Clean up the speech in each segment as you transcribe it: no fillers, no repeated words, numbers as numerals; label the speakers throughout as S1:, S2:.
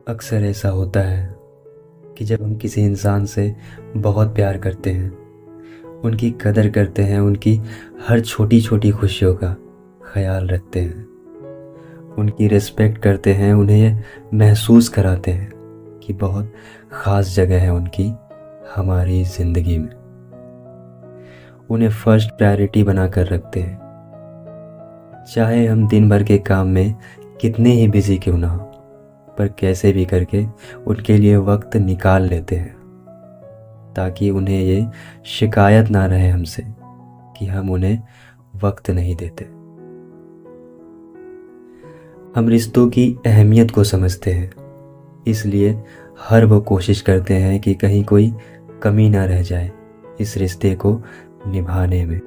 S1: अक्सर ऐसा होता है कि जब हम किसी इंसान से बहुत प्यार करते हैं, उनकी कदर करते हैं, उनकी हर छोटी छोटी खुशियों का ख्याल रखते हैं, उनकी रिस्पेक्ट करते हैं, उन्हें ये महसूस कराते हैं कि बहुत ख़ास जगह है उनकी हमारी ज़िंदगी में, उन्हें फर्स्ट प्रायोरिटी बना कर रखते हैं। चाहे हम दिन भर के काम में कितने ही बिजी क्यों ना हो, पर कैसे भी करके उनके लिए वक्त निकाल लेते हैं ताकि उन्हें ये शिकायत ना रहे हमसे कि हम उन्हें वक्त नहीं देते। हम रिश्तों की अहमियत को समझते हैं, इसलिए हर वो कोशिश करते हैं कि कहीं कोई कमी ना रह जाए इस रिश्ते को निभाने में।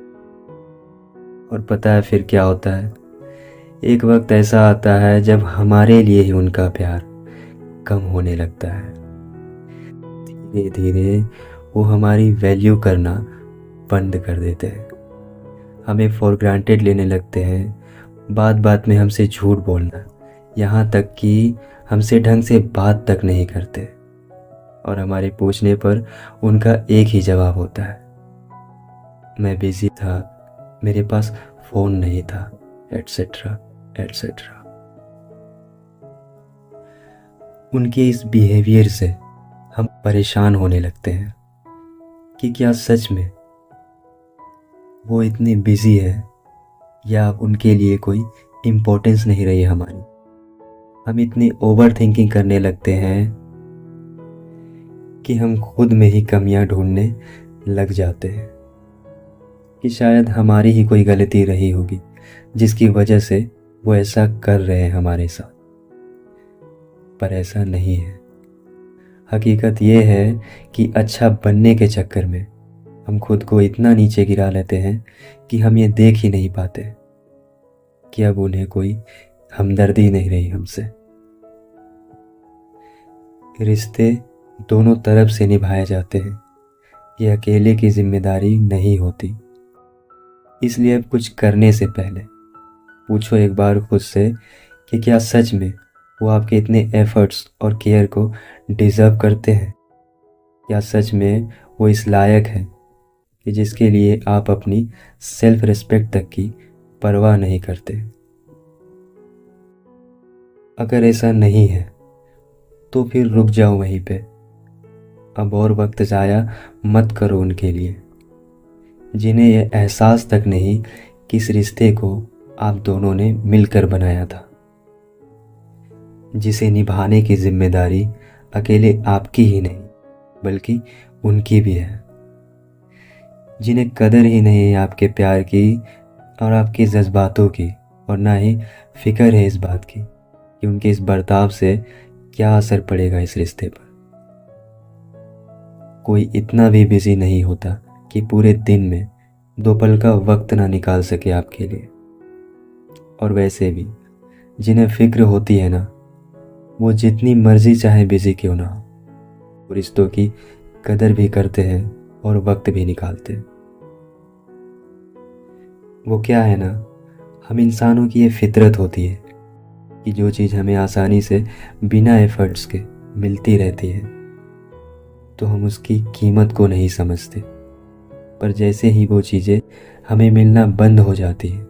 S1: और पता है फिर क्या होता है? एक वक्त ऐसा आता है जब हमारे लिए ही उनका प्यार कम होने लगता है। धीरे धीरे वो हमारी वैल्यू करना बंद कर देते हैं, हमें फॉर ग्रांटेड लेने लगते हैं, बात बात में हमसे झूठ बोलना, यहाँ तक कि हमसे ढंग से बात तक नहीं करते। और हमारे पूछने पर उनका एक ही जवाब होता है, मैं बिजी था, मेरे पास फ़ोन नहीं था, एटसेट्रा एटसेट्रा। उनके इस बिहेवियर से हम परेशान होने लगते हैं कि क्या सच में वो इतने बिजी है या उनके लिए कोई इम्पोर्टेंस नहीं रही हमारी। हम इतनी ओवर थिंकिंग करने लगते हैं कि हम खुद में ही कमियां ढूंढने लग जाते हैं कि शायद हमारी ही कोई गलती रही होगी जिसकी वजह से वो ऐसा कर रहे हैं हमारे साथ। पर ऐसा नहीं है। हकीकत ये है कि अच्छा बनने के चक्कर में हम खुद को इतना नीचे गिरा लेते हैं कि हम ये देख ही नहीं पाते कि अब उन्हें कोई हमदर्दी नहीं रही हमसे। रिश्ते दोनों तरफ से निभाए जाते हैं, ये अकेले की जिम्मेदारी नहीं होती। इसलिए अब कुछ करने से पहले पूछो एक बार खुद से कि क्या सच में वो आपके इतने एफर्ट्स और केयर को डिज़र्व करते हैं? क्या सच में वो इस लायक है कि जिसके लिए आप अपनी सेल्फ रिस्पेक्ट तक की परवाह नहीं करते? अगर ऐसा नहीं है तो फिर रुक जाओ वहीं पे। अब और वक्त ज़ाया मत करो उनके लिए, जिन्हें यह एहसास तक नहीं कि इस रिश्ते को आप दोनों ने मिलकर बनाया था, जिसे निभाने की जिम्मेदारी अकेले आपकी ही नहीं बल्कि उनकी भी है, जिन्हें कदर ही नहीं है आपके प्यार की और आपके जज्बातों की, और ना ही फिक्र है इस बात की कि उनके इस बर्ताव से क्या असर पड़ेगा इस रिश्ते पर। कोई इतना भी बिजी नहीं होता कि पूरे दिन में 2 पल का वक्त ना निकाल सके आपके लिए। और वैसे भी जिन्हें फिक्र होती है ना, वो जितनी मर्जी चाहे बिजी क्यों ना हो, वो रिश्तों की कदर भी करते हैं और वक्त भी निकालते हैं। वो क्या है ना, हम इंसानों की ये फितरत होती है कि जो चीज़ हमें आसानी से बिना एफर्ट्स के मिलती रहती है तो हम उसकी कीमत को नहीं समझते, पर जैसे ही वो चीज़ें हमें मिलना बंद हो जाती है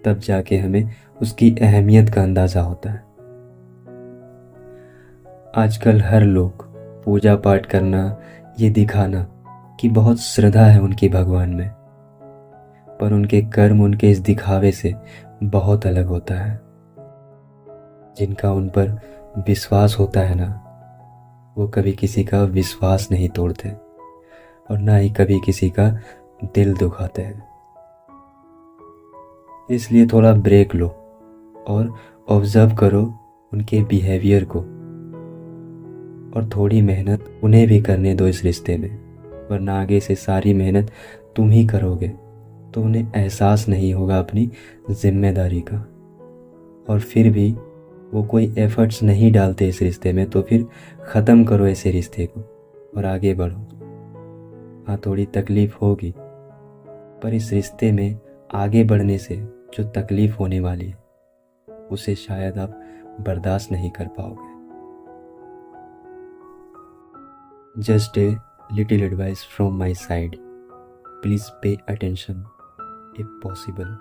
S1: तब जाके हमें उसकी अहमियत का अंदाज़ा होता है। आजकल हर लोग पूजा पाठ करना, ये दिखाना कि बहुत श्रद्धा है उनकी भगवान में, पर उनके कर्म उनके इस दिखावे से बहुत अलग होता है। जिनका उन पर विश्वास होता है ना, वो कभी किसी का विश्वास नहीं तोड़ते और ना ही कभी किसी का दिल दुखाते हैं। इसलिए थोड़ा ब्रेक लो और ऑब्जर्व करो उनके बिहेवियर को, और थोड़ी मेहनत उन्हें भी करने दो इस रिश्ते में, वरना आगे से सारी मेहनत तुम ही करोगे तो उन्हें एहसास नहीं होगा अपनी जिम्मेदारी का। और फिर भी वो कोई एफर्ट्स नहीं डालते इस रिश्ते में, तो फिर ख़त्म करो ऐसे रिश्ते को और आगे बढ़ो। हाँ, थोड़ी तकलीफ़ होगी, पर इस रिश्ते में आगे बढ़ने से जो तकलीफ़ होने वाली है उसे शायद आप बर्दाश्त नहीं कर पाओगे। Just a little advice from my side, please pay attention if possible.